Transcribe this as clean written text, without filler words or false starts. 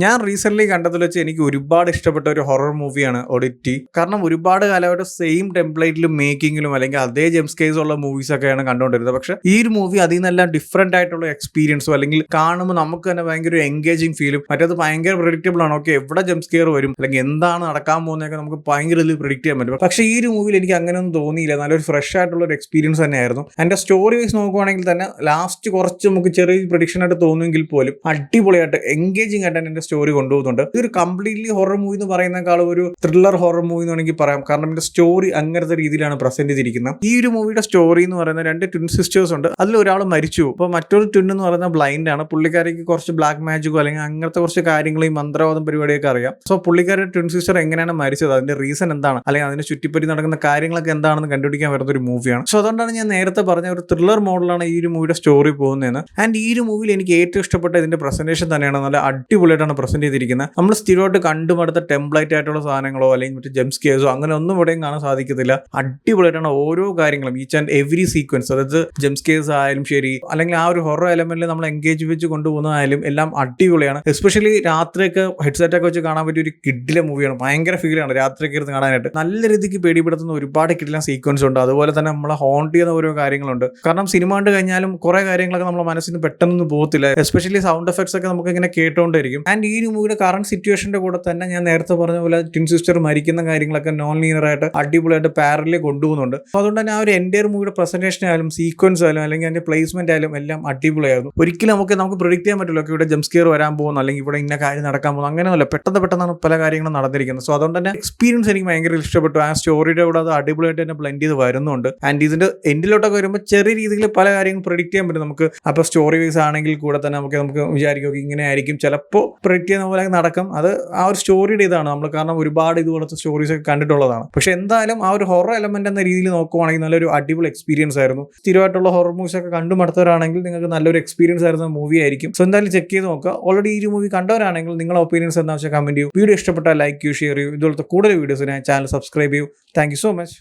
ഞാൻ റീസെന്റ് കണ്ടതിൽ വെച്ച് എനിക്ക് ഒരുപാട് ഇഷ്ടപ്പെട്ട ഒരു ഹൊറർ മൂവിയാണ് ഒഡിറ്റി. കാരണം ഒരുപാട് കാലമായിട്ട് സെയിം ടെംപ്ലേറ്റിലും മേക്കിങ്ങിലും അല്ലെങ്കിൽ അതേ ജംസ്കേസ് ഉള്ള മൂവീസ് ഒക്കെയാണ് കണ്ടുകൊണ്ടിരുന്നത്. പക്ഷെ ഈ ഒരു മൂവി അതിൽ നിന്നെല്ലാം ഡിഫറെന്റ് ആയിട്ടുള്ള എക്സ്പീരിയൻസോ അല്ലെങ്കിൽ കാണുമ്പോൾ നമുക്ക് തന്നെ ഭയങ്കര ഒരു എൻഗേജിങ് ഫീലും, മറ്റേത് ഭയങ്കര പ്രെഡിക്റ്റബിൾ ആണ്. ഓക്കെ, എവിടെ ജംസ്കെയർ വരും അല്ലെങ്കിൽ എന്താണ് നടക്കാൻ പോകുന്നതൊക്കെ നമുക്ക് ഭയങ്കര ഇതിൽ പ്രിഡിക്റ്റ് ചെയ്യാൻ പറ്റും. പക്ഷേ ഈ ഒരു മൂവിയിൽ എനിക്ക് അങ്ങനെയൊന്നും തോന്നിയില്ല. നല്ലൊരു ഫ്രഷ് ആയിട്ടുള്ള ഒരു എക്സ്പീരിയൻസ് തന്നെയായിരുന്നു. എൻ്റെ സ്റ്റോറി വൈസ് നോക്കുവാണെങ്കിൽ തന്നെ ലാസ്റ്റ് കുറച്ച് നമുക്ക് ചെറിയ പ്രഡിക്ഷൻ ആയിട്ട് തോന്നുമെങ്കിൽ പോലും അടിപൊളിയായിട്ട് എൻഗേജിങ് ആയിട്ട് എൻ്റെ സ്റ്റോറി കൊണ്ടുപോകുന്നുണ്ട്. ഇതൊരു കംപ്ലീറ്റ്ലി ഹൊറർ മൂവി എന്ന് പറയുന്നേക്കാളും ഒരു ത്രില്ലർ ഹൊറർ മൂവി എന്ന് വേണമെങ്കിൽ പറയാം. കാരണം ഇതിന്റെ സ്റ്റോറി അങ്ങനത്തെ രീതിയിലാണ് പ്രസന്റ് ചെയ്തിരിക്കുന്നത്. ഈ ഒരു മൂവിയുടെ സ്റ്റോറി എന്ന് പറയുന്നത് 2 ട്വിൻ സിസ്റ്റേഴ്സ് ഉണ്ട്. അതിൽ ഒരാൾ മരിച്ചു. അപ്പോൾ മറ്റൊരു ട്വിൻ എന്ന് പറയുന്നത് ബ്ലൈൻഡ് ആണ്. പുള്ളിക്കാരിക്ക് കുറച്ച് ബ്ലാക്ക് മാജിക്കോ അല്ലെങ്കിൽ അങ്ങനത്തെ കുറച്ച് കാര്യങ്ങൾ, ഈ മന്ത്രവാദം പരിപാടിയൊക്കെ അറിയാം. സോ പുള്ളിക്കാരുടെ ട്വിൻ സിസ്റ്റർ എങ്ങനെയാണ് മരിച്ചത്, അതിന്റെ റീസൺ എന്താണ്, അല്ലെങ്കിൽ അതിനെ ചുറ്റിപ്പറ്റി നടക്കുന്ന കാര്യങ്ങളൊക്കെ എന്താണെന്ന് കണ്ടുപിടിക്കാൻ വരുന്ന ഒരു മൂവിയാണ്. സോ അതുകൊണ്ടാണ് ഞാൻ നേരത്തെ പറഞ്ഞ ഒരു ത്രില്ലർ മോഡലാണ് ഈ ഒരു മൂവിയുടെ സ്റ്റോറി പോകുന്നതെന്ന്. ആൻഡ് ഈ ഒരു മൂവിയിൽ എനിക്ക് ഏറ്റവും ഇഷ്ടപ്പെട്ട ഇതിന്റെ പ്രസന്റേഷൻ തന്നെയാണ്. നല്ല അടിപൊളിയായിട്ടാണ് പ്രസന്റ് ചെയ്തിരിക്കുന്നത്. നമ്മൾ സ്ഥിരമായിട്ട് കണ്ടുമടുത്ത ടെംപ്ലേറ്റ് ആയിട്ടുള്ള സാധനങ്ങളോ അല്ലെങ്കിൽ മറ്റു ജംസ്കേഴ്സോ അങ്ങനെ ഒന്നും ഇവിടെയും കാണാൻ സാധിക്കത്തില്ല. അടിപൊളിയായിട്ടാണ് ഓരോ കാര്യങ്ങളും, ഈച്ച് ആൻഡ് എവറി സീക്വൻസ്, അതായത് ജംസ്കേഴ്സ് ആയാലും ശരി, അല്ലെങ്കിൽ ആ ഒരു ഹൊറർ എലമെന്റിൽ നമ്മൾ എൻഗേജ് വെച്ച് കൊണ്ടുപോകുന്നതായാലും എല്ലാം അടിപൊളിയാണ്. എസ്പെഷ്യലി രാത്രിയൊക്കെ ഹെഡ്സെറ്റ് ഒക്കെ വെച്ച് കാണാൻ പറ്റിയ ഒരു കിഡിലെ മൂവിയാണ്. ഭയങ്കര ഫീലാണ് രാത്രിയൊക്കെ ഇരുന്ന് കാണാനായിട്ട്. നല്ല രീതിക്ക് പേടിപ്പെടുത്തുന്ന ഒരുപാട് കിഡിലെ സീക്വൻസ് ഉണ്ട്. അതുപോലെ തന്നെ നമ്മളെ ഹോണ്ട് ചെയ്യുന്ന ഓരോ കാര്യങ്ങളുണ്ട്. കാരണം സിനിമ കണ്ട് കഴിഞ്ഞാലും കുറെ കാര്യങ്ങളൊക്കെ നമ്മുടെ മനസ്സിന് പെട്ടെന്നൊന്നും പോകത്തില്ല. എസ്പെഷ്യലി സൗണ്ട് എഫക്ട്സ് ഒക്കെ നമുക്ക് ഇങ്ങനെ കേട്ടോണ്ടിരിക്കും. ആൻഡ് ഈ ഒരു മൂവിയുടെ കറന്റ് സിറ്റുവേഷന്റെ കൂടെ തന്നെ ഞാൻ നേരത്തെ പറഞ്ഞ പോലെ ട്വിൻ സിസ്റ്റർ മരിക്കുന്ന കാര്യങ്ങളൊക്കെ നോൺ ലീനിയർ ആയിട്ട് അടിപൊളിയായിട്ട് പാരലി കൊണ്ടുപോകുന്നുണ്ട്. അതുകൊണ്ട് തന്നെ ആ ഒരു എൻ്റയർ മൂവിയുടെ പ്രസന്റേഷൻ ആയാലും സീക്വൻസ് ആയാലും അല്ലെങ്കിൽ അതിന്റെ പ്ലേസ്മെന്റ് ആയാലും എല്ലാം അടിപൊളിയായിരുന്നു. ഒരിക്കലും നമുക്ക് പ്രിഡിക്റ്റ് ചെയ്യാൻ പറ്റില്ല ഇവിടെ ജംസ്കെയർ വരാൻ പോകുന്നു അല്ലെങ്കിൽ ഇവിടെ ഇന്ന കാര്യം നടക്കാൻ പോകുന്നു. അങ്ങനെയല്ല, പെട്ടെന്നാണ് പല കാര്യങ്ങളും നടന്നിരിക്കുന്നത്. സോ അതുകൊണ്ട് തന്നെ എക്സ്പീരിയൻസ് എനിക്ക് ഭയങ്കര ഇഷ്ടപ്പെട്ടു. ആ സ്റ്റോറിയുടെ കൂടെ അത് അടിപൊളിയായിട്ട് തന്നെ ബ്ലെൻഡ് ചെയ്ത് വരുന്നുണ്ട്. ആൻഡ് ഇതിന്റെ എൻഡിലോട്ടൊക്കെ വരുമ്പോൾ ചെറിയ രീതിയിൽ പല കാര്യങ്ങളും പ്രിഡിക്റ്റ് ചെയ്യാൻ പറ്റും നമുക്ക്. അപ്പോൾ സ്റ്റോറി വൈസ് ആണെങ്കിൽ കൂടെ തന്നെ നമുക്ക് വിചാരിക്കും ഇങ്ങനെ ആയിരിക്കും, ചിലപ്പോൾ പ്രിഡിക്റ്റ് ചെയ്യുന്ന പോലെ നടക്കും. അത് ആ ഒരു സ്റ്റോറിയുടെ ഇതാണ് നമ്മൾ, കാരണം ഒരുപാട് ഇതുപോലത്തെ സ്റ്റോറീസ് ഒക്കെ കണ്ടിട്ടുള്ളതാണ്. പക്ഷെ എന്തായാലും ആ ഒരു ഹൊറർ എലമെന്റ് എന്ന രീതിയിൽ നോക്കുവാണെങ്കിൽ നല്ലൊരു അടിപൊളി എക്സ്പീരിയൻസ് ആയിരുന്നു. സ്ഥിരമായിട്ടുള്ള ഹൊറർ മൂവീസ് ഒക്കെ കണ്ടുമടുത്തവരാണെങ്കിൽ നിങ്ങൾക്ക് നല്ലൊരു എക്സ്പീരിയൻസ് ആയിരുന്ന മൂവി ആയിരിക്കും. സോ എന്തായാലും ചെക്ക് ചെയ്ത് നോക്കുക. ഓൾറെഡി ഈ ഒരു മൂവി കണ്ടവരാണെങ്കിൽ നിങ്ങളുടെ ഒപ്പീനിയൻസ് എന്താ വെച്ചാൽ കമന്റ് ചെയ്യൂ. വീഡിയോ ഇഷ്ടപ്പെട്ടാൽ ലൈക്ക് ചെയ്യൂ, ഷെയർ ചെയ്യൂ. ഇതുപോലത്തെ കൂടുതൽ വീഡിയോസിനായി ചാനൽ സബ്സ്ക്രൈബ് ചെയ്യൂ. Thank you so much.